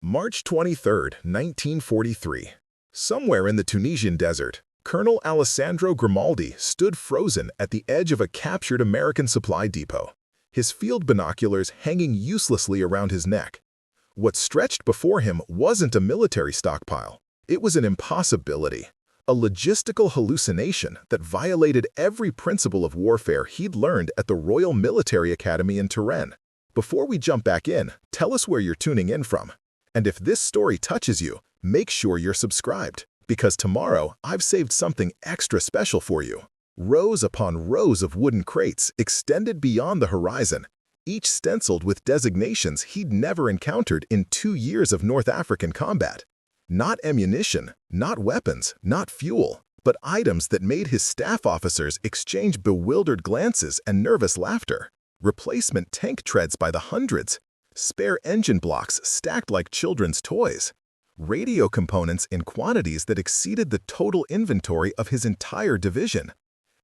March 23, 1943. Somewhere in the Tunisian desert, Colonel Alessandro Grimaldi stood frozen at the edge of a captured American supply depot, his field binoculars hanging uselessly around his neck. What stretched before him wasn't a military stockpile. It was an impossibility, a logistical hallucination that violated every principle of warfare he'd learned at the Royal Military Academy in Turin. Before we jump back in, tell us where you're tuning in from. And if this story touches you, make sure you're subscribed, because tomorrow I've saved something extra special for you. Rows upon rows of wooden crates extended beyond the horizon, each stenciled with designations he'd never encountered in 2 years of North African combat. Not ammunition, not weapons, not fuel, but items that made his staff officers exchange bewildered glances and nervous laughter. Replacement tank treads by the hundreds, spare engine blocks stacked like children's toys, radio components in quantities that exceeded the total inventory of his entire division,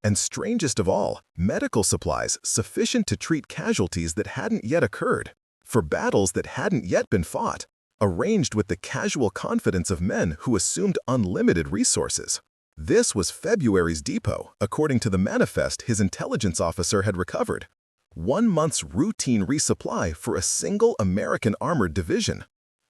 and strangest of all, medical supplies sufficient to treat casualties that hadn't yet occurred, for battles that hadn't yet been fought, arranged with the casual confidence of men who assumed unlimited resources. This was February's depot, according to the manifest his intelligence officer had recovered. 1 month's routine resupply for a single American armored division.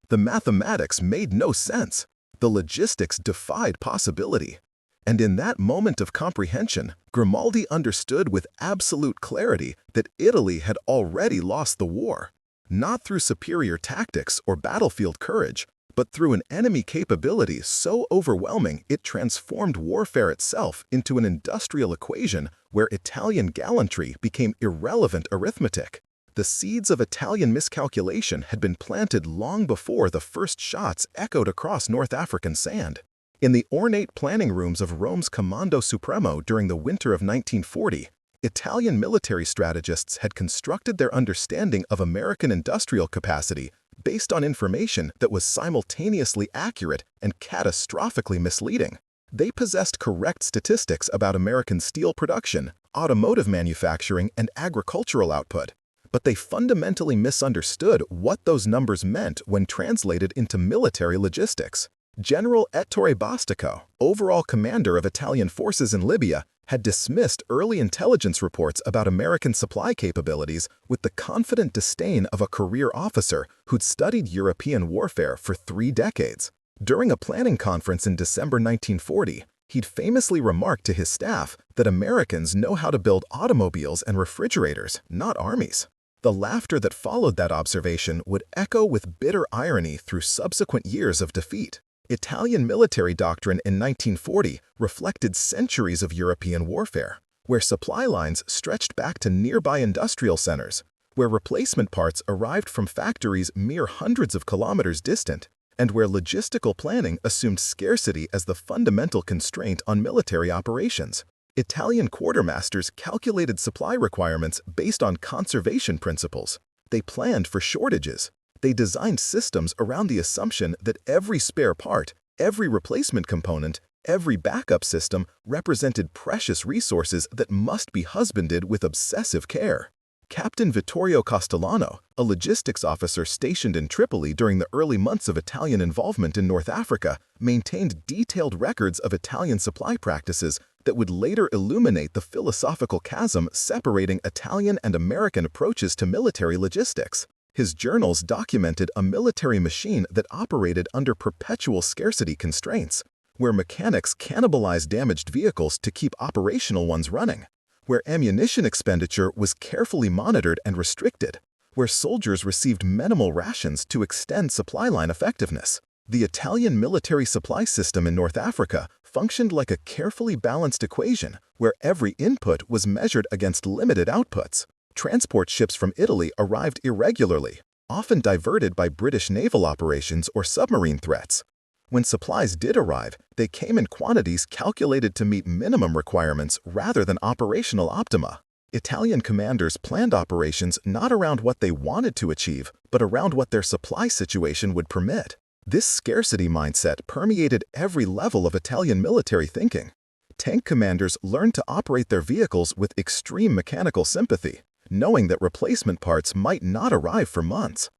The mathematics made no sense. The logistics defied possibility. And in that moment of comprehension, Grimaldi understood with absolute clarity that Italy had already lost the war. Not through superior tactics or battlefield courage, but through an enemy capability so overwhelming it transformed warfare itself into an industrial equation where Italian gallantry became irrelevant arithmetic. The seeds of Italian miscalculation had been planted long before the first shots echoed across North African sand. In the ornate planning rooms of Rome's Comando Supremo during the winter of 1940, Italian military strategists had constructed their understanding of American industrial capacity based on information that was simultaneously accurate and catastrophically misleading. They possessed correct statistics about American steel production, automotive manufacturing, and agricultural output, but they fundamentally misunderstood what those numbers meant when translated into military logistics. General Ettore Bastico, overall commander of Italian forces in Libya, had dismissed early intelligence reports about American supply capabilities with the confident disdain of a career officer who'd studied European warfare for 3 decades. During a planning conference in December 1940, he'd famously remarked to his staff that Americans know how to build automobiles and refrigerators, not armies. The laughter that followed that observation would echo with bitter irony through subsequent years of defeat. Italian military doctrine in 1940 reflected centuries of European warfare, where supply lines stretched back to nearby industrial centers, where replacement parts arrived from factories mere hundreds of kilometers distant, and where logistical planning assumed scarcity as the fundamental constraint on military operations. Italian quartermasters calculated supply requirements based on conservation principles. They planned for shortages. They designed systems around the assumption that every spare part, every replacement component, every backup system represented precious resources that must be husbanded with obsessive care. Captain Vittorio Castellano, a logistics officer stationed in Tripoli during the early months of Italian involvement in North Africa, maintained detailed records of Italian supply practices that would later illuminate the philosophical chasm separating Italian and American approaches to military logistics. His journals documented a military machine that operated under perpetual scarcity constraints, where mechanics cannibalized damaged vehicles to keep operational ones running, where ammunition expenditure was carefully monitored and restricted, where soldiers received minimal rations to extend supply line effectiveness. The Italian military supply system in North Africa functioned like a carefully balanced equation where every input was measured against limited outputs. Transport ships from Italy arrived irregularly, often diverted by British naval operations or submarine threats. When supplies did arrive, they came in quantities calculated to meet minimum requirements rather than operational optima. Italian commanders planned operations not around what they wanted to achieve, but around what their supply situation would permit. This scarcity mindset permeated every level of Italian military thinking. Tank commanders learned to operate their vehicles with extreme mechanical sympathy, knowing that replacement parts might not arrive for months.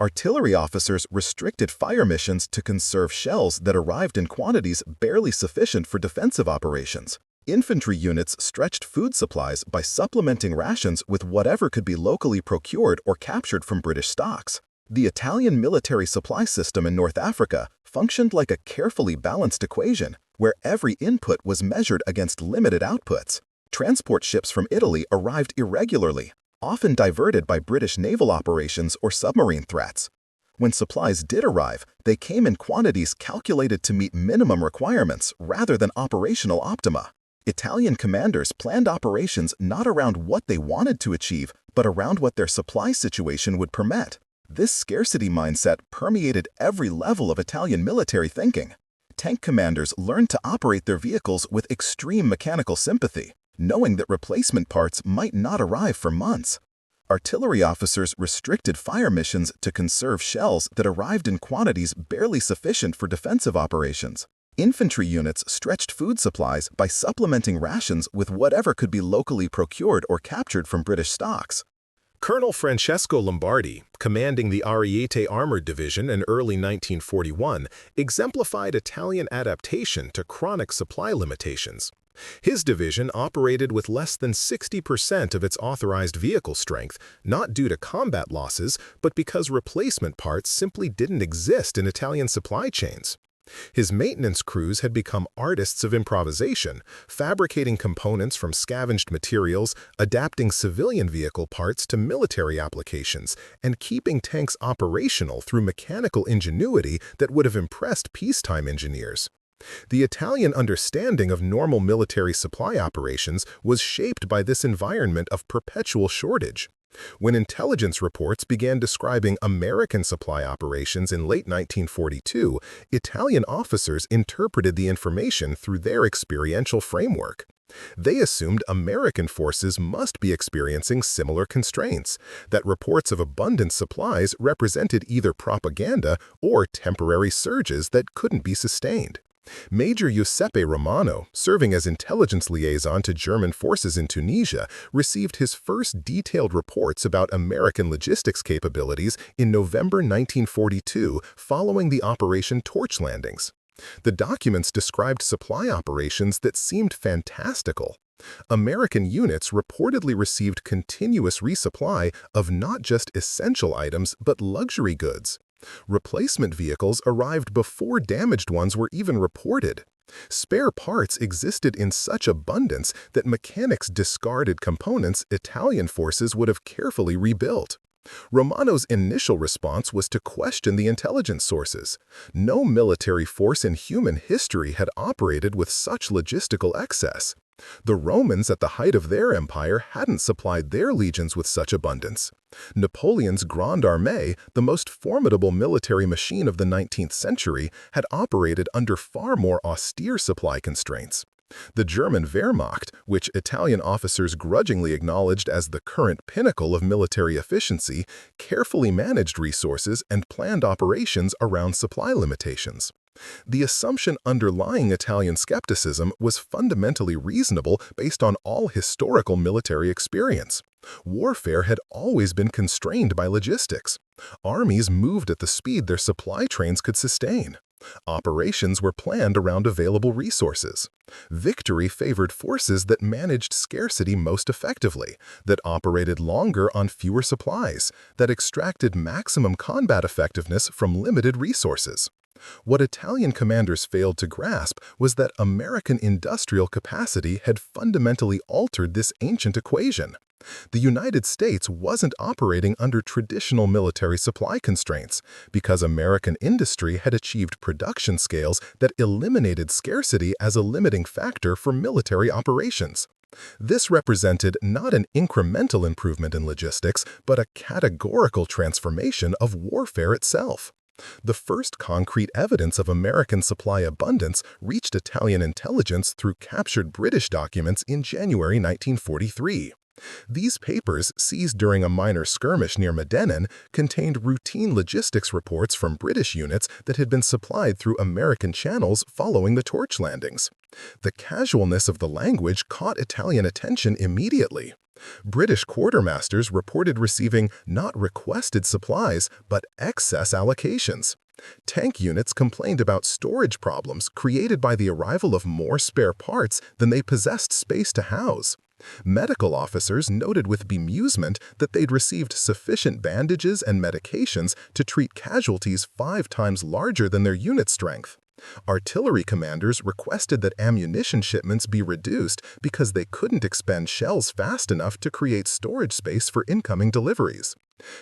Artillery officers restricted fire missions to conserve shells that arrived in quantities barely sufficient for defensive operations. Infantry units stretched food supplies by supplementing rations with whatever could be locally procured or captured from British stocks. The Italian military supply system in North Africa functioned like a carefully balanced equation, where every input was measured against limited outputs. Transport ships from Italy arrived irregularly, often diverted by British naval operations or submarine threats. When supplies did arrive, they came in quantities calculated to meet minimum requirements rather than operational optima. Italian commanders planned operations not around what they wanted to achieve, but around what their supply situation would permit. This scarcity mindset permeated every level of Italian military thinking. Tank commanders learned to operate their vehicles with extreme mechanical sympathy, knowing that replacement parts might not arrive for months. Artillery officers restricted fire missions to conserve shells that arrived in quantities barely sufficient for defensive operations. Infantry units stretched food supplies by supplementing rations with whatever could be locally procured or captured from British stocks. Colonel Francesco Lombardi, commanding the Ariete Armored Division in early 1941, exemplified Italian adaptation to chronic supply limitations. His division operated with less than 60% of its authorized vehicle strength, not due to combat losses, but because replacement parts simply didn't exist in Italian supply chains. His maintenance crews had become artists of improvisation, fabricating components from scavenged materials, adapting civilian vehicle parts to military applications, and keeping tanks operational through mechanical ingenuity that would have impressed peacetime engineers. The Italian understanding of normal military supply operations was shaped by this environment of perpetual shortage. When intelligence reports began describing American supply operations in late 1942, Italian officers interpreted the information through their experiential framework. They assumed American forces must be experiencing similar constraints, that reports of abundant supplies represented either propaganda or temporary surges that couldn't be sustained. Major Giuseppe Romano, serving as intelligence liaison to German forces in Tunisia, received his first detailed reports about American logistics capabilities in November 1942 following the Operation Torch landings. The documents described supply operations that seemed fantastical. American units reportedly received continuous resupply of not just essential items but luxury goods. Replacement vehicles arrived before damaged ones were even reported. Spare parts existed in such abundance that mechanics discarded components Italian forces would have carefully rebuilt. Romano's initial response was to question the intelligence sources. No military force in human history had operated with such logistical excess. The Romans at the height of their empire hadn't supplied their legions with such abundance. Napoleon's Grande Armée, the most formidable military machine of the 19th century, had operated under far more austere supply constraints. The German Wehrmacht, which Italian officers grudgingly acknowledged as the current pinnacle of military efficiency, carefully managed resources and planned operations around supply limitations. The assumption underlying Italian skepticism was fundamentally reasonable based on all historical military experience. Warfare had always been constrained by logistics. Armies moved at the speed their supply trains could sustain. Operations were planned around available resources. Victory favored forces that managed scarcity most effectively, that operated longer on fewer supplies, that extracted maximum combat effectiveness from limited resources. What Italian commanders failed to grasp was that American industrial capacity had fundamentally altered this ancient equation. The United States wasn't operating under traditional military supply constraints because American industry had achieved production scales that eliminated scarcity as a limiting factor for military operations. This represented not an incremental improvement in logistics, but a categorical transformation of warfare itself. The first concrete evidence of American supply abundance reached Italian intelligence through captured British documents in January 1943. These papers, seized during a minor skirmish near Medellin, contained routine logistics reports from British units that had been supplied through American channels following the torch landings. The casualness of the language caught Italian attention immediately. British quartermasters reported receiving not requested supplies, but excess allocations. Tank units complained about storage problems created by the arrival of more spare parts than they possessed space to house. Medical officers noted with bemusement that they'd received sufficient bandages and medications to treat casualties 5 times larger than their unit strength. Artillery commanders requested that ammunition shipments be reduced because they couldn't expend shells fast enough to create storage space for incoming deliveries.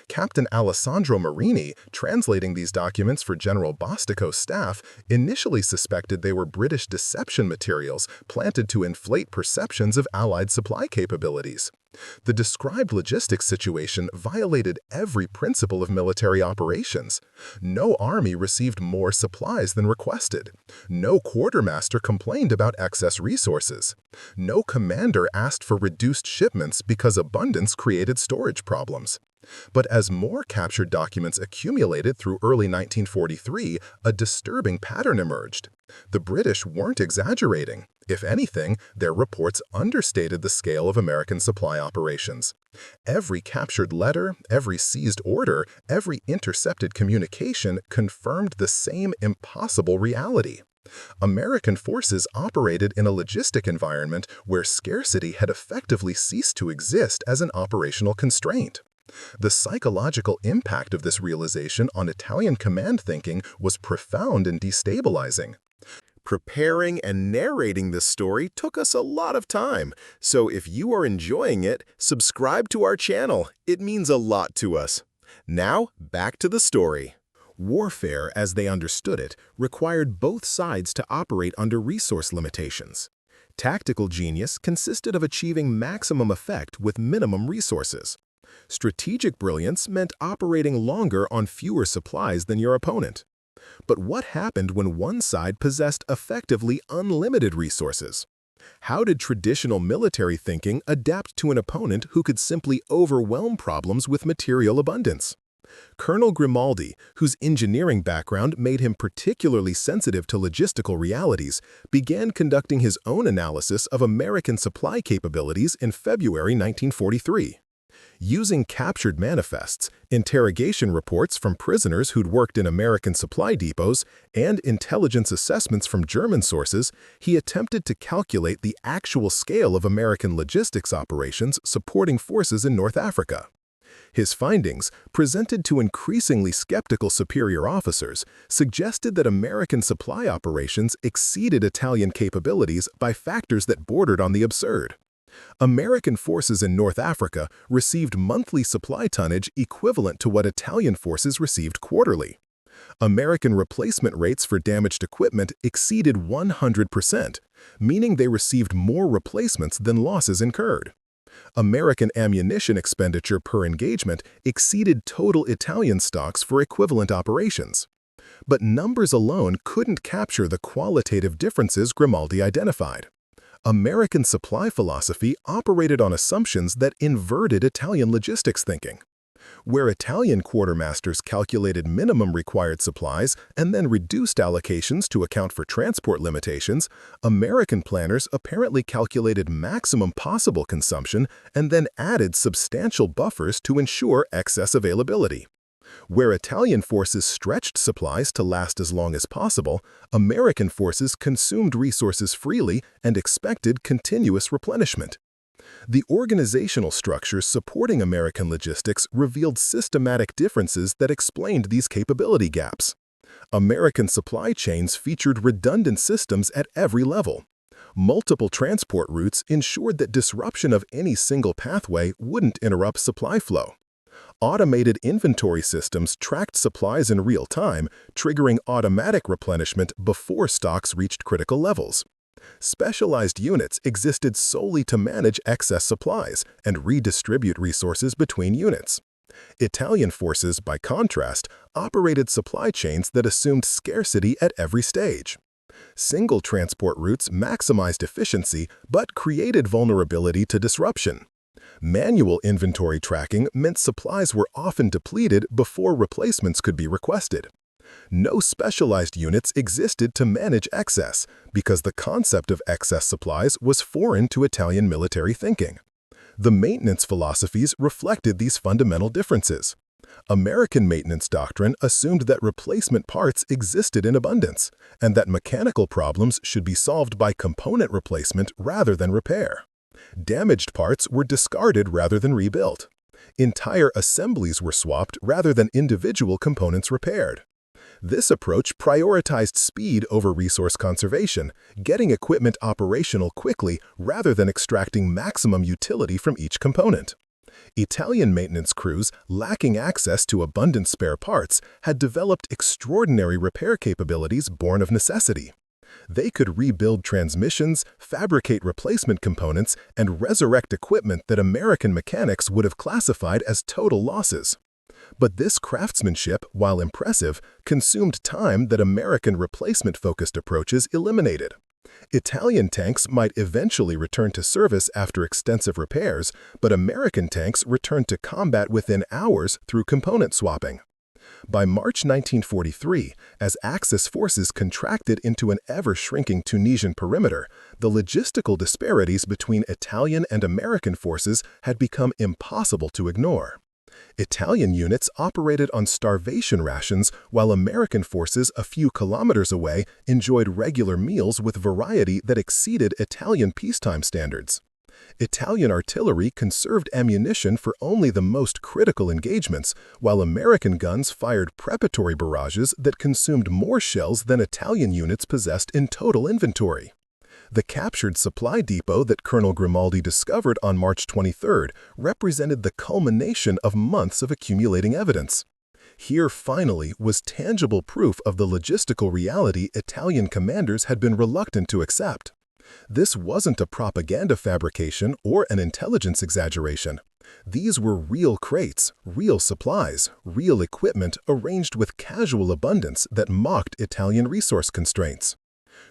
Captain Alessandro Marini, translating these documents for General Bostico's staff, initially suspected they were British deception materials planted to inflate perceptions of Allied supply capabilities. The described logistics situation violated every principle of military operations. No army received more supplies than requested. No quartermaster complained about excess resources. No commander asked for reduced shipments because abundance created storage problems. But as more captured documents accumulated through early 1943, a disturbing pattern emerged. The British weren't exaggerating. If anything, their reports understated the scale of American supply operations. Every captured letter, every seized order, every intercepted communication confirmed the same impossible reality. American forces operated in a logistic environment where scarcity had effectively ceased to exist as an operational constraint. The psychological impact of this realization on Italian command thinking was profound and destabilizing. Preparing and narrating this story took us a lot of time, so if you are enjoying it, subscribe to our channel. It means a lot to us. Now, back to the story. Warfare, as they understood it, required both sides to operate under resource limitations. Tactical genius consisted of achieving maximum effect with minimum resources. Strategic brilliance meant operating longer on fewer supplies than your opponent. But what happened when one side possessed effectively unlimited resources? How did traditional military thinking adapt to an opponent who could simply overwhelm problems with material abundance? Colonel Grimaldi, whose engineering background made him particularly sensitive to logistical realities, began conducting his own analysis of American supply capabilities in February 1943. Using captured manifests, interrogation reports from prisoners who'd worked in American supply depots, and intelligence assessments from German sources, he attempted to calculate the actual scale of American logistics operations supporting forces in North Africa. His findings, presented to increasingly skeptical superior officers, suggested that American supply operations exceeded Italian capabilities by factors that bordered on the absurd. American forces in North Africa received monthly supply tonnage equivalent to what Italian forces received quarterly. American replacement rates for damaged equipment exceeded 100%, meaning they received more replacements than losses incurred. American ammunition expenditure per engagement exceeded total Italian stocks for equivalent operations. But numbers alone couldn't capture the qualitative differences Grimaldi identified. American supply philosophy operated on assumptions that inverted Italian logistics thinking. Where Italian quartermasters calculated minimum required supplies and then reduced allocations to account for transport limitations, American planners apparently calculated maximum possible consumption and then added substantial buffers to ensure excess availability. Where Italian forces stretched supplies to last as long as possible, American forces consumed resources freely and expected continuous replenishment. The organizational structures supporting American logistics revealed systematic differences that explained these capability gaps. American supply chains featured redundant systems at every level. Multiple transport routes ensured that disruption of any single pathway wouldn't interrupt supply flow. Automated inventory systems tracked supplies in real time, triggering automatic replenishment before stocks reached critical levels. Specialized units existed solely to manage excess supplies and redistribute resources between units. Italian forces, by contrast, operated supply chains that assumed scarcity at every stage. Single transport routes maximized efficiency but created vulnerability to disruption. Manual inventory tracking meant supplies were often depleted before replacements could be requested. No specialized units existed to manage excess because the concept of excess supplies was foreign to Italian military thinking. The maintenance philosophies reflected these fundamental differences. American maintenance doctrine assumed that replacement parts existed in abundance, and that mechanical problems should be solved by component replacement rather than repair. Damaged parts were discarded rather than rebuilt. Entire assemblies were swapped rather than individual components repaired. This approach prioritized speed over resource conservation, getting equipment operational quickly rather than extracting maximum utility from each component. Italian maintenance crews, lacking access to abundant spare parts, had developed extraordinary repair capabilities born of necessity. They could rebuild transmissions, fabricate replacement components, and resurrect equipment that American mechanics would have classified as total losses. But this craftsmanship, while impressive, consumed time that American replacement-focused approaches eliminated. Italian tanks might eventually return to service after extensive repairs, but American tanks returned to combat within hours through component swapping. By March 1943, as Axis forces contracted into an ever-shrinking Tunisian perimeter, the logistical disparities between Italian and American forces had become impossible to ignore. Italian units operated on starvation rations, while American forces a few kilometers away enjoyed regular meals with variety that exceeded Italian peacetime standards. Italian artillery conserved ammunition for only the most critical engagements, while American guns fired preparatory barrages that consumed more shells than Italian units possessed in total inventory. The captured supply depot that Colonel Grimaldi discovered on March 23 represented the culmination of months of accumulating evidence. Here, finally, was tangible proof of the logistical reality Italian commanders had been reluctant to accept. This wasn't a propaganda fabrication or an intelligence exaggeration. These were real crates, real supplies, real equipment arranged with casual abundance that mocked Italian resource constraints.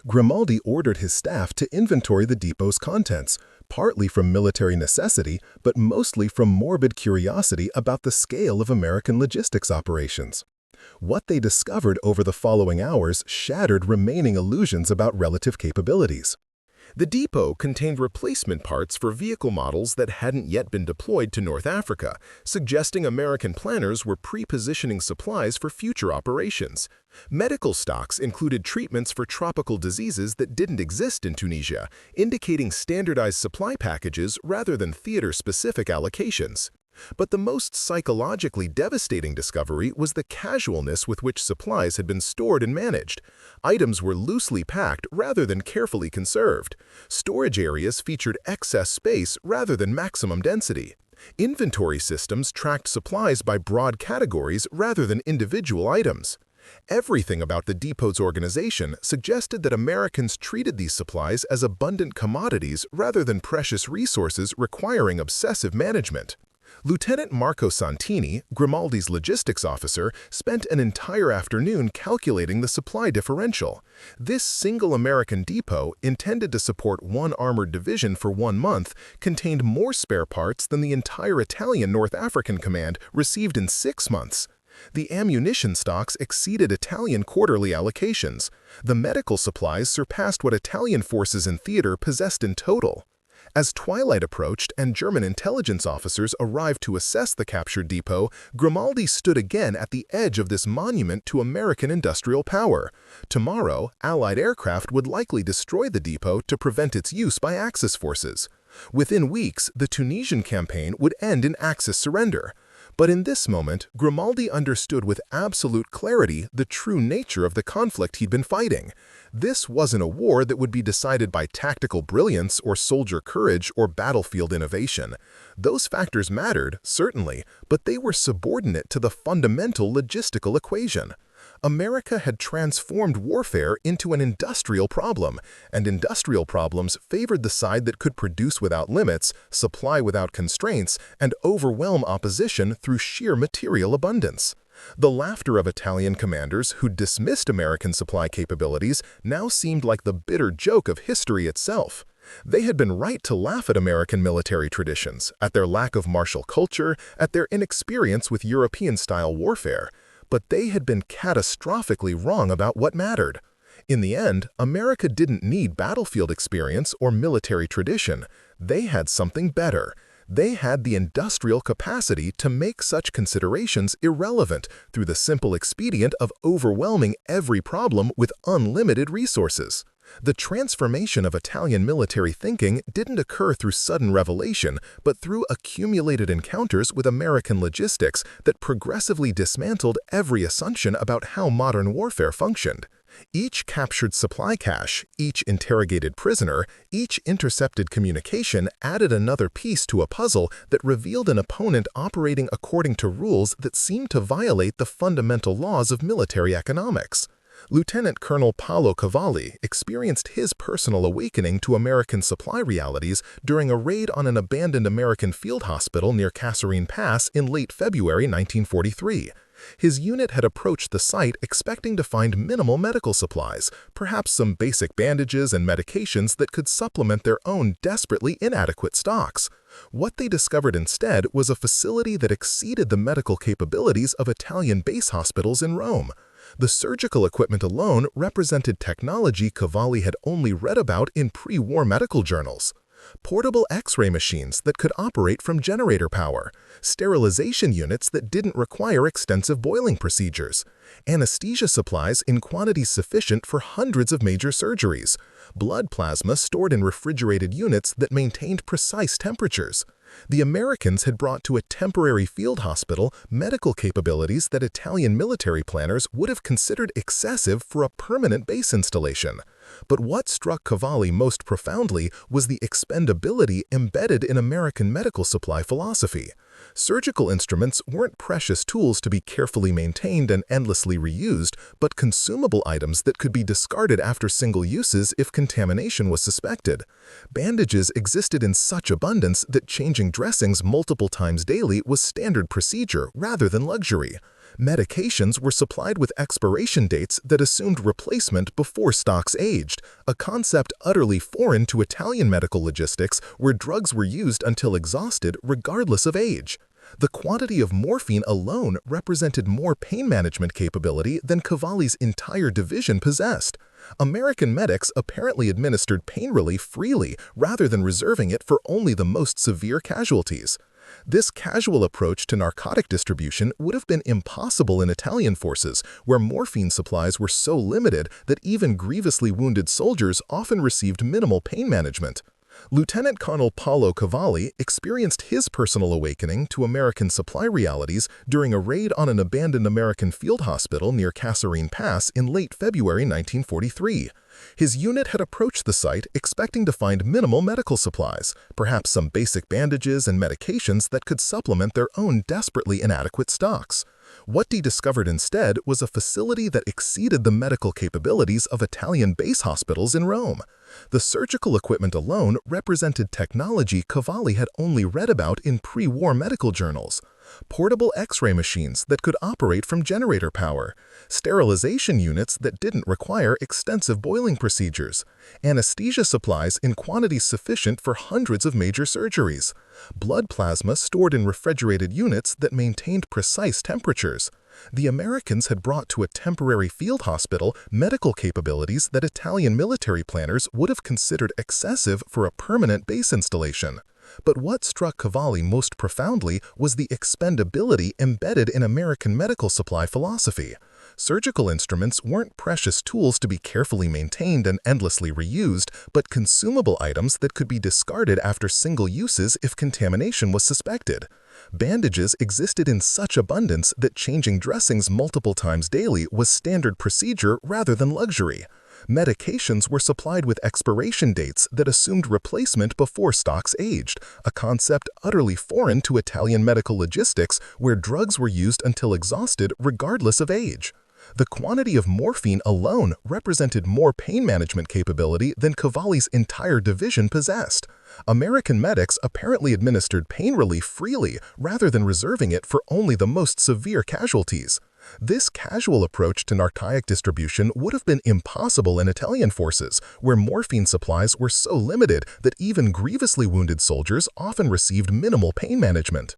Grimaldi ordered his staff to inventory the depot's contents, partly from military necessity, but mostly from morbid curiosity about the scale of American logistics operations. What they discovered over the following hours shattered remaining illusions about relative capabilities. The depot contained replacement parts for vehicle models that hadn't yet been deployed to North Africa, suggesting American planners were pre-positioning supplies for future operations. Medical stocks included treatments for tropical diseases that didn't exist in Tunisia, indicating standardized supply packages rather than theater-specific allocations. But the most psychologically devastating discovery was the casualness with which supplies had been stored and managed. Items were loosely packed rather than carefully conserved. Storage areas featured excess space rather than maximum density. Inventory systems tracked supplies by broad categories rather than individual items. Everything about the depot's organization suggested that Americans treated these supplies as abundant commodities rather than precious resources requiring obsessive management. Lieutenant Marco Santini, Grimaldi's logistics officer, spent an entire afternoon calculating the supply differential. This single American depot, intended to support one armored division for 1 month, contained more spare parts than the entire Italian North African command received in 6 months. The ammunition stocks exceeded Italian quarterly allocations. The medical supplies surpassed what Italian forces in theater possessed in total. As twilight approached and German intelligence officers arrived to assess the captured depot, Grimaldi stood again at the edge of this monument to American industrial power. Tomorrow, Allied aircraft would likely destroy the depot to prevent its use by Axis forces. Within weeks, the Tunisian campaign would end in Axis surrender. But in this moment, Grimaldi understood with absolute clarity the true nature of the conflict he'd been fighting. This wasn't a war that would be decided by tactical brilliance or soldier courage or battlefield innovation. Those factors mattered, certainly, but they were subordinate to the fundamental logistical equation. America had transformed warfare into an industrial problem, and industrial problems favored the side that could produce without limits, supply without constraints, and overwhelm opposition through sheer material abundance. The laughter of Italian commanders who dismissed American supply capabilities now seemed like the bitter joke of history itself. They had been right to laugh at American military traditions, at their lack of martial culture, at their inexperience with European-style warfare. But they had been catastrophically wrong about what mattered. In the end, America didn't need battlefield experience or military tradition. They had something better. They had the industrial capacity to make such considerations irrelevant through the simple expedient of overwhelming every problem with unlimited resources. The transformation of Italian military thinking didn't occur through sudden revelation, but through accumulated encounters with American logistics that progressively dismantled every assumption about how modern warfare functioned. Each captured supply cache, each interrogated prisoner, each intercepted communication added another piece to a puzzle that revealed an opponent operating according to rules that seemed to violate the fundamental laws of military economics. Lieutenant Colonel Paolo Cavalli experienced his personal awakening to American supply realities during a raid on an abandoned American field hospital near Kasserine Pass in late February 1943. His unit had approached the site expecting to find minimal medical supplies, perhaps some basic bandages and medications that could supplement their own desperately inadequate stocks. What they discovered instead was a facility that exceeded the medical capabilities of Italian base hospitals in Rome. The surgical equipment alone represented technology Cavalli had only read about in pre-war medical journals. Portable X-ray machines that could operate from generator power, sterilization units that didn't require extensive boiling procedures, anesthesia supplies in quantities sufficient for hundreds of major surgeries, blood plasma stored in refrigerated units that maintained precise temperatures. The Americans had brought to a temporary field hospital medical capabilities that Italian military planners would have considered excessive for a permanent base installation. But what struck Cavalli most profoundly was the expendability embedded in American medical supply philosophy. Surgical instruments weren't precious tools to be carefully maintained and endlessly reused, but consumable items that could be discarded after single uses if contamination was suspected. Bandages existed in such abundance that changing dressings multiple times daily was standard procedure rather than luxury. Medications were supplied with expiration dates that assumed replacement before stocks aged, a concept utterly foreign to Italian medical logistics where drugs were used until exhausted regardless of age. The quantity of morphine alone represented more pain management capability than Cavalli's entire division possessed. American medics apparently administered pain relief freely rather than reserving it for only the most severe casualties. This casual approach to narcotic distribution would have been impossible in Italian forces, where morphine supplies were so limited that even grievously wounded soldiers often received minimal pain management. Lieutenant Colonel Paolo Cavalli experienced his personal awakening to American supply realities during a raid on an abandoned American field hospital near Kasserine Pass in late February 1943. His unit had approached the site expecting to find minimal medical supplies, perhaps some basic bandages and medications that could supplement their own desperately inadequate stocks. What he discovered instead was a facility that exceeded the medical capabilities of Italian base hospitals in Rome. The surgical equipment alone represented technology Cavalli had only read about in pre-war medical journals. Portable X-ray machines that could operate from generator power, sterilization units that didn't require extensive boiling procedures, anesthesia supplies in quantities sufficient for hundreds of major surgeries, blood plasma stored in refrigerated units that maintained precise temperatures. The Americans had brought to a temporary field hospital medical capabilities that Italian military planners would have considered excessive for a permanent base installation. But what struck Cavalli most profoundly was the expendability embedded in American medical supply philosophy. Surgical instruments weren't precious tools to be carefully maintained and endlessly reused, but consumable items that could be discarded after single uses if contamination was suspected. Bandages existed in such abundance that changing dressings multiple times daily was standard procedure rather than luxury. Medications were supplied with expiration dates that assumed replacement before stocks aged, a concept utterly foreign to Italian medical logistics where drugs were used until exhausted regardless of age. The quantity of morphine alone represented more pain management capability than Cavalli's entire division possessed. American medics apparently administered pain relief freely rather than reserving it for only the most severe casualties. This casual approach to narcotic distribution would have been impossible in Italian forces, where morphine supplies were so limited that even grievously wounded soldiers often received minimal pain management.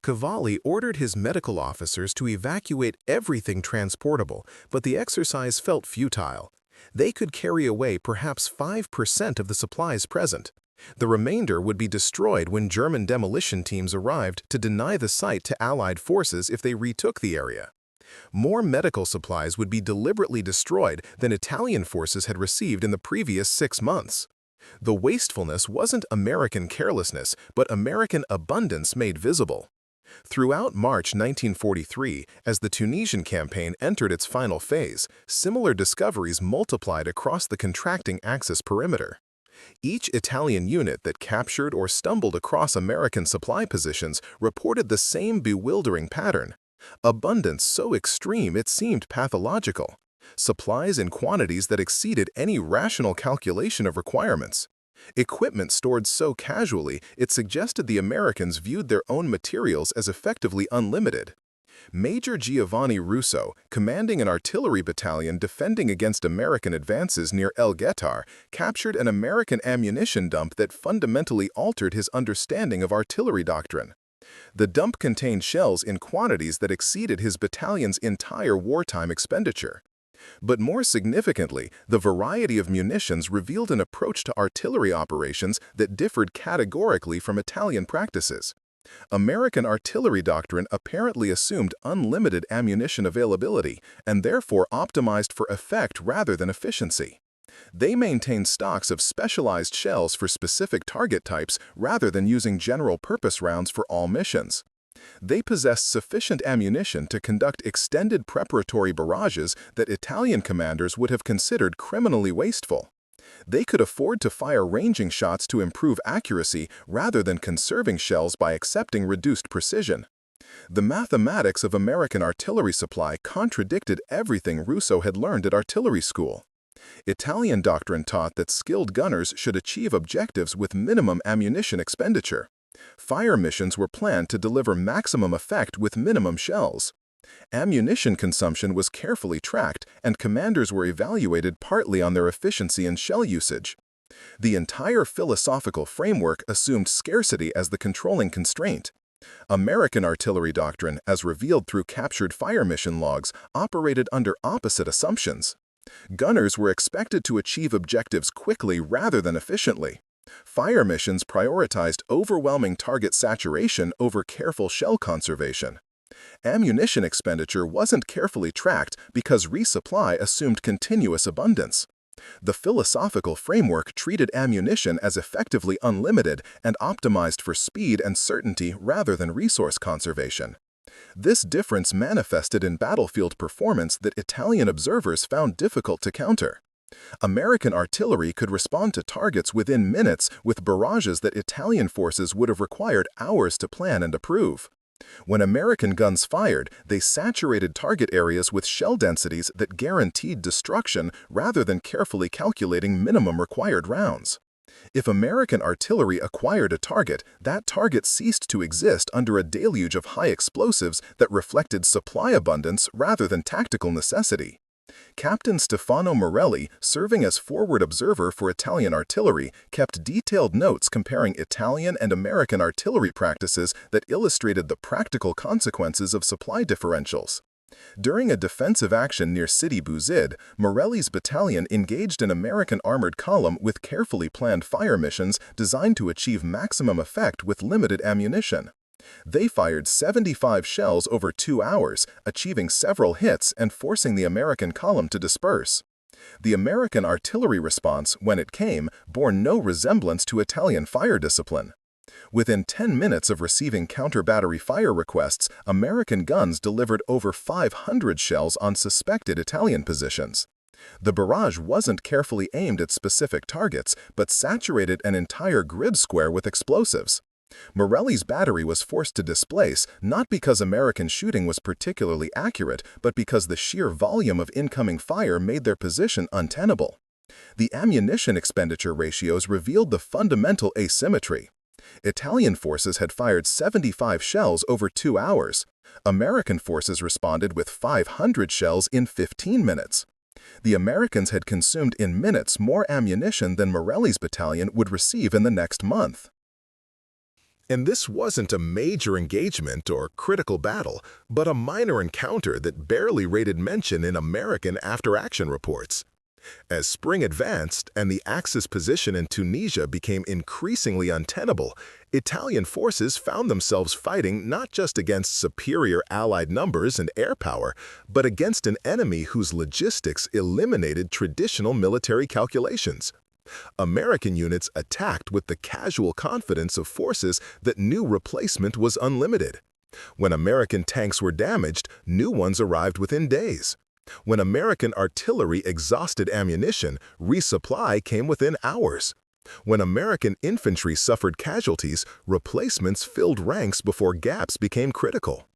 Cavalli ordered his medical officers to evacuate everything transportable, but the exercise felt futile. They could carry away perhaps 5% of the supplies present. The remainder would be destroyed when German demolition teams arrived to deny the site to Allied forces if they retook the area. More medical supplies would be deliberately destroyed than Italian forces had received in the previous 6 months. The wastefulness wasn't American carelessness, but American abundance made visible. Throughout March 1943, as the Tunisian campaign entered its final phase, similar discoveries multiplied across the contracting Axis perimeter. Each Italian unit that captured or stumbled across American supply positions reported the same bewildering pattern. Abundance so extreme it seemed pathological. Supplies in quantities that exceeded any rational calculation of requirements. Equipment stored so casually it suggested the Americans viewed their own materials as effectively unlimited. Major Giovanni Russo, commanding an artillery battalion defending against American advances near El Guettar, captured an American ammunition dump that fundamentally altered his understanding of artillery doctrine. The dump contained shells in quantities that exceeded his battalion's entire wartime expenditure. But more significantly, the variety of munitions revealed an approach to artillery operations that differed categorically from Italian practices. American artillery doctrine apparently assumed unlimited ammunition availability and therefore optimized for effect rather than efficiency. They maintained stocks of specialized shells for specific target types rather than using general-purpose rounds for all missions. They possessed sufficient ammunition to conduct extended preparatory barrages that Italian commanders would have considered criminally wasteful. They could afford to fire ranging shots to improve accuracy rather than conserving shells by accepting reduced precision. The mathematics of American artillery supply contradicted everything Russo had learned at artillery school. Italian doctrine taught that skilled gunners should achieve objectives with minimum ammunition expenditure. Fire missions were planned to deliver maximum effect with minimum shells. Ammunition consumption was carefully tracked, and commanders were evaluated partly on their efficiency and shell usage. The entire philosophical framework assumed scarcity as the controlling constraint. American artillery doctrine, as revealed through captured fire mission logs, operated under opposite assumptions. Gunners were expected to achieve objectives quickly rather than efficiently. Fire missions prioritized overwhelming target saturation over careful shell conservation. Ammunition expenditure wasn't carefully tracked because resupply assumed continuous abundance. The philosophical framework treated ammunition as effectively unlimited and optimized for speed and certainty rather than resource conservation. This difference manifested in battlefield performance that Italian observers found difficult to counter. American artillery could respond to targets within minutes with barrages that Italian forces would have required hours to plan and approve. When American guns fired, they saturated target areas with shell densities that guaranteed destruction rather than carefully calculating minimum required rounds. If American artillery acquired a target, that target ceased to exist under a deluge of high explosives that reflected supply abundance rather than tactical necessity. Captain Stefano Morelli, serving as forward observer for Italian artillery, kept detailed notes comparing Italian and American artillery practices that illustrated the practical consequences of supply differentials. During a defensive action near Sidi Bouzid, Morelli's battalion engaged an American armored column with carefully planned fire missions designed to achieve maximum effect with limited ammunition. They fired 75 shells over 2 hours, achieving several hits and forcing the American column to disperse. The American artillery response, when it came, bore no resemblance to Italian fire discipline. Within 10 minutes of receiving counter-battery fire requests, American guns delivered over 500 shells on suspected Italian positions. The barrage wasn't carefully aimed at specific targets, but saturated an entire grid square with explosives. Morelli's battery was forced to displace not because American shooting was particularly accurate, but because the sheer volume of incoming fire made their position untenable. The ammunition expenditure ratios revealed the fundamental asymmetry. Italian forces had fired 75 shells over 2 hours. American forces responded with 500 shells in 15 minutes. The Americans had consumed in minutes more ammunition than Morelli's battalion would receive in the next month. And this wasn't a major engagement or critical battle, but a minor encounter that barely rated mention in American after-action reports. As spring advanced and the Axis position in Tunisia became increasingly untenable, Italian forces found themselves fighting not just against superior Allied numbers and air power, but against an enemy whose logistics eliminated traditional military calculations. American units attacked with the casual confidence of forces that knew replacement was unlimited. When American tanks were damaged, new ones arrived within days. When American artillery exhausted ammunition, resupply came within hours. When American infantry suffered casualties, replacements filled ranks before gaps became critical.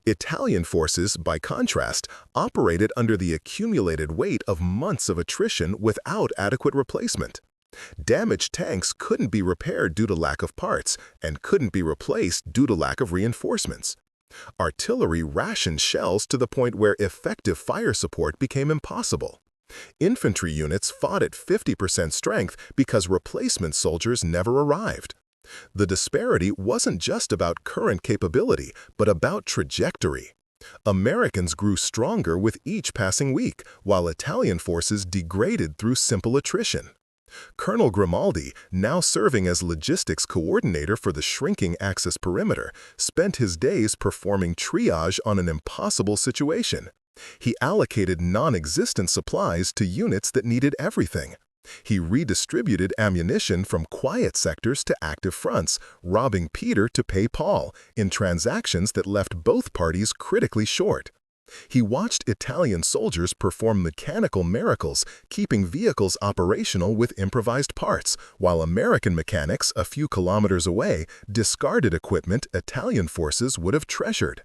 Italian forces, by contrast, operated under the accumulated weight of months of attrition without adequate replacement. Damaged tanks couldn't be repaired due to lack of parts, and couldn't be replaced due to lack of reinforcements. Artillery rationed shells to the point where effective fire support became impossible. Infantry units fought at 50% strength because replacement soldiers never arrived. The disparity wasn't just about current capability, but about trajectory. Americans grew stronger with each passing week, while Italian forces degraded through simple attrition. Colonel Grimaldi, now serving as logistics coordinator for the shrinking Axis perimeter, spent his days performing triage on an impossible situation. He allocated non-existent supplies to units that needed everything. He redistributed ammunition from quiet sectors to active fronts, robbing Peter to pay Paul, in transactions that left both parties critically short. He watched Italian soldiers perform mechanical miracles, keeping vehicles operational with improvised parts, while American mechanics, a few kilometers away, discarded equipment Italian forces would have treasured.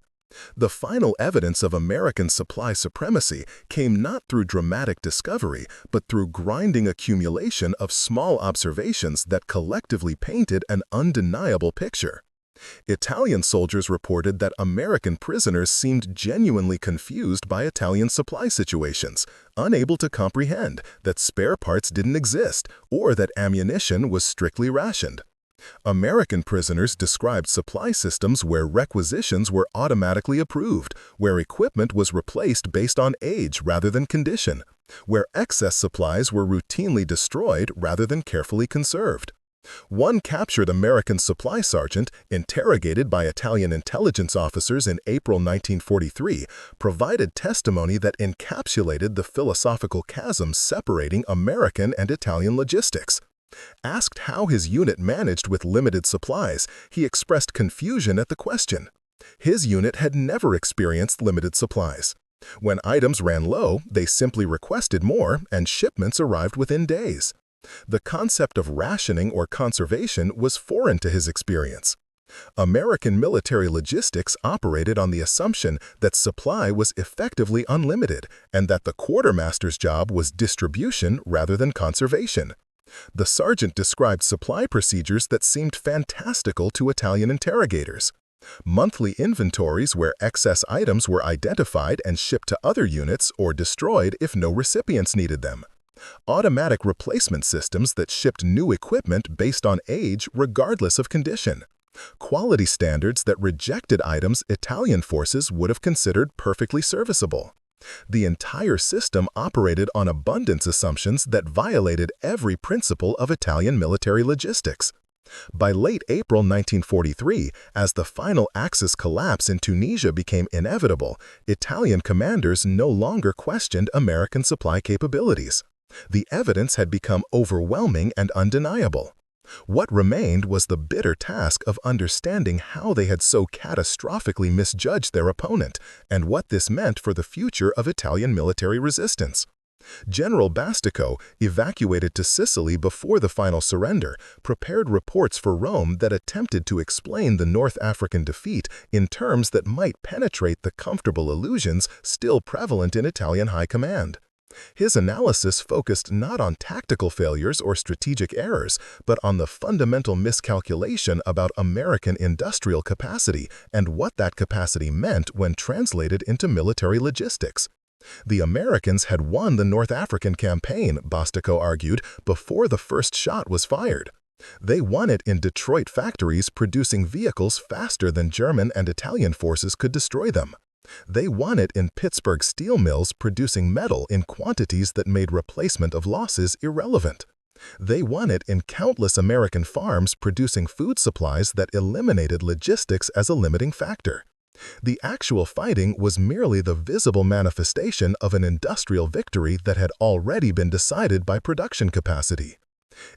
The final evidence of American supply supremacy came not through dramatic discovery, but through grinding accumulation of small observations that collectively painted an undeniable picture. Italian soldiers reported that American prisoners seemed genuinely confused by Italian supply situations, unable to comprehend that spare parts didn't exist or that ammunition was strictly rationed. American prisoners described supply systems where requisitions were automatically approved, where equipment was replaced based on age rather than condition, where excess supplies were routinely destroyed rather than carefully conserved. One captured American supply sergeant, interrogated by Italian intelligence officers in April 1943, provided testimony that encapsulated the philosophical chasm separating American and Italian logistics. Asked how his unit managed with limited supplies, he expressed confusion at the question. His unit had never experienced limited supplies. When items ran low, they simply requested more, and shipments arrived within days. The concept of rationing or conservation was foreign to his experience. American military logistics operated on the assumption that supply was effectively unlimited and that the quartermaster's job was distribution rather than conservation. The sergeant described supply procedures that seemed fantastical to Italian interrogators. Monthly inventories where excess items were identified and shipped to other units or destroyed if no recipients needed them. Automatic replacement systems that shipped new equipment based on age regardless of condition. Quality standards that rejected items Italian forces would have considered perfectly serviceable. The entire system operated on abundance assumptions that violated every principle of Italian military logistics. By late April 1943, as the final Axis collapse in Tunisia became inevitable, Italian commanders no longer questioned American supply capabilities. The evidence had become overwhelming and undeniable. What remained was the bitter task of understanding how they had so catastrophically misjudged their opponent and what this meant for the future of Italian military resistance. General Bastico, evacuated to Sicily before the final surrender, prepared reports for Rome that attempted to explain the North African defeat in terms that might penetrate the comfortable illusions still prevalent in Italian high command. His analysis focused not on tactical failures or strategic errors, but on the fundamental miscalculation about American industrial capacity and what that capacity meant when translated into military logistics. The Americans had won the North African campaign, Bastico argued, before the first shot was fired. They won it in Detroit factories producing vehicles faster than German and Italian forces could destroy them. They won it in Pittsburgh steel mills producing metal in quantities that made replacement of losses irrelevant. They won it in countless American farms producing food supplies that eliminated logistics as a limiting factor. The actual fighting was merely the visible manifestation of an industrial victory that had already been decided by production capacity.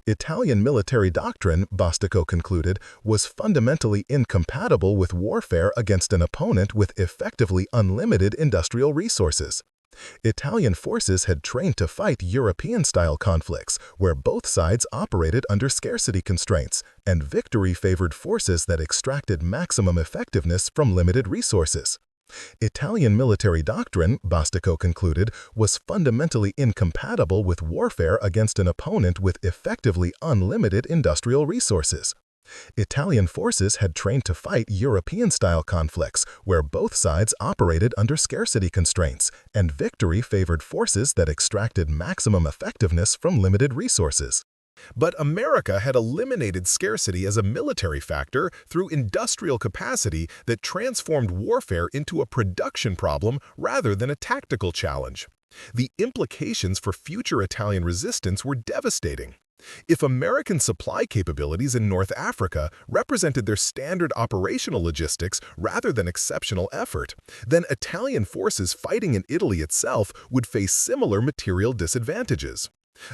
Italian military doctrine, Bostico concluded, was fundamentally incompatible with warfare against an opponent with effectively unlimited industrial resources. Italian forces had trained to fight European-style conflicts, where both sides operated under scarcity constraints, and victory favored forces that extracted maximum effectiveness from limited resources. Italian military doctrine, Bostico concluded, was fundamentally incompatible with warfare against an opponent with effectively unlimited industrial resources. Italian forces had trained to fight European-style conflicts, where both sides operated under scarcity constraints, and victory favored forces that extracted maximum effectiveness from limited resources. But America had eliminated scarcity as a military factor through industrial capacity that transformed warfare into a production problem rather than a tactical challenge. The implications for future Italian resistance were devastating. If American supply capabilities in North Africa represented their standard operational logistics rather than exceptional effort, then Italian forces fighting in Italy itself would face similar material disadvantages.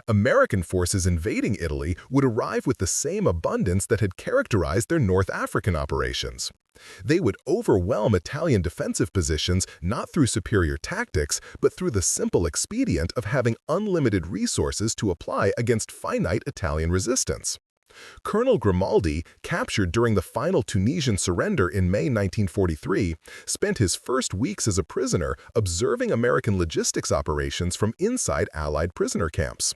American forces invading Italy would arrive with the same abundance that had characterized their North African operations. They would overwhelm Italian defensive positions not through superior tactics, but through the simple expedient of having unlimited resources to apply against finite Italian resistance. Colonel Grimaldi, captured during the final Tunisian surrender in May 1943, spent his first weeks as a prisoner observing American logistics operations from inside Allied prisoner camps.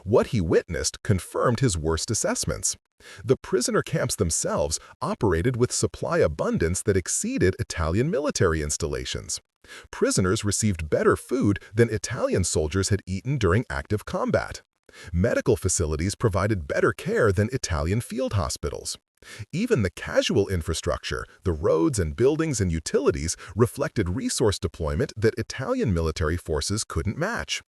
What he witnessed confirmed his worst assessments. The prisoner camps themselves operated with supply abundance that exceeded Italian military installations. Prisoners received better food than Italian soldiers had eaten during active combat. Medical facilities provided better care than Italian field hospitals. Even the casual infrastructure, the roads and buildings and utilities, reflected resource deployment that Italian military forces couldn't match.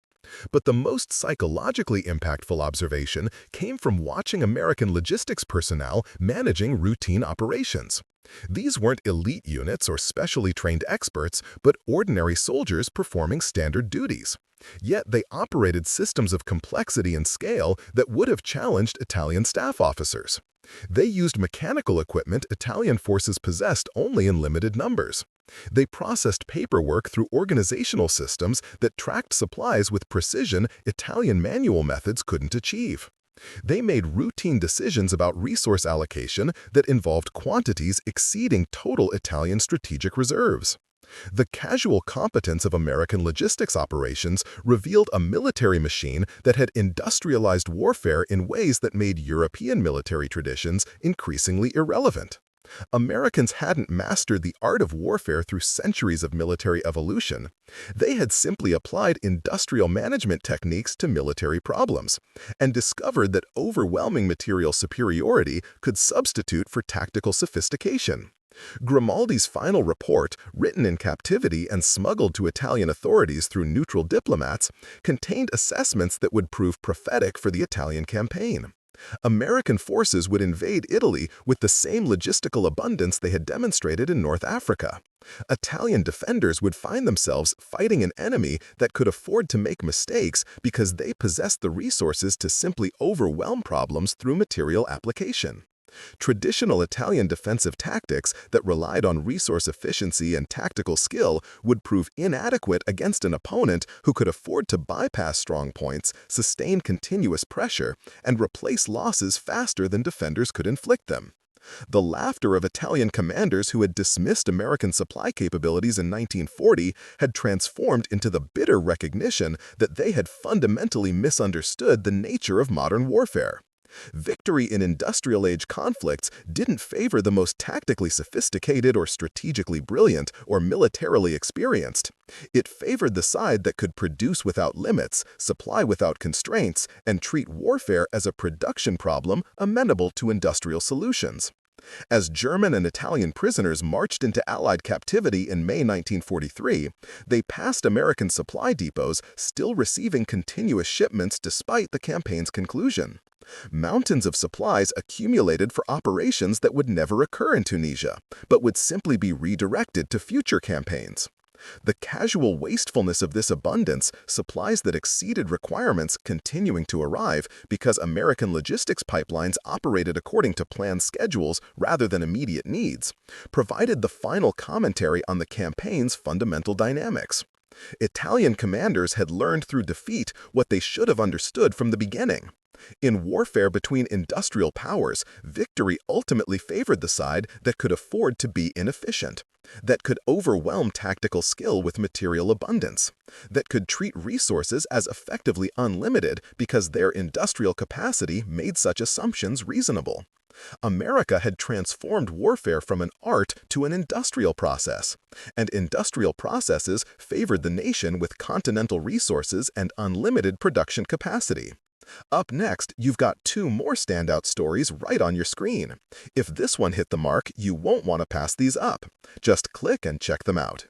But the most psychologically impactful observation came from watching American logistics personnel managing routine operations. These weren't elite units or specially trained experts, but ordinary soldiers performing standard duties. Yet they operated systems of complexity and scale that would have challenged Italian staff officers. They used mechanical equipment Italian forces possessed only in limited numbers. They processed paperwork through organizational systems that tracked supplies with precision Italian manual methods couldn't achieve. They made routine decisions about resource allocation that involved quantities exceeding total Italian strategic reserves. The casual competence of American logistics operations revealed a military machine that had industrialized warfare in ways that made European military traditions increasingly irrelevant. Americans hadn't mastered the art of warfare through centuries of military evolution. They had simply applied industrial management techniques to military problems and discovered that overwhelming material superiority could substitute for tactical sophistication. Grimaldi's final report, written in captivity and smuggled to Italian authorities through neutral diplomats, contained assessments that would prove prophetic for the Italian campaign. American forces would invade Italy with the same logistical abundance they had demonstrated in North Africa. Italian defenders would find themselves fighting an enemy that could afford to make mistakes because they possessed the resources to simply overwhelm problems through material application. Traditional Italian defensive tactics that relied on resource efficiency and tactical skill would prove inadequate against an opponent who could afford to bypass strong points, sustain continuous pressure, and replace losses faster than defenders could inflict them. The laughter of Italian commanders who had dismissed American supply capabilities in 1940 had transformed into the bitter recognition that they had fundamentally misunderstood the nature of modern warfare. Victory in industrial-age conflicts didn't favor the most tactically sophisticated or strategically brilliant or militarily experienced. It favored the side that could produce without limits, supply without constraints, and treat warfare as a production problem amenable to industrial solutions. As German and Italian prisoners marched into Allied captivity in May 1943, they passed American supply depots, still receiving continuous shipments despite the campaign's conclusion. Mountains of supplies accumulated for operations that would never occur in Tunisia, but would simply be redirected to future campaigns. The casual wastefulness of this abundance, supplies that exceeded requirements continuing to arrive because American logistics pipelines operated according to planned schedules rather than immediate needs, provided the final commentary on the campaign's fundamental dynamics. Italian commanders had learned through defeat what they should have understood from the beginning. In warfare between industrial powers, victory ultimately favored the side that could afford to be inefficient, that could overwhelm tactical skill with material abundance, that could treat resources as effectively unlimited because their industrial capacity made such assumptions reasonable. America had transformed warfare from an art to an industrial process, and industrial processes favored the nation with continental resources and unlimited production capacity. Up next, you've got two more standout stories right on your screen. If this one hit the mark, you won't want to pass these up. Just click and check them out.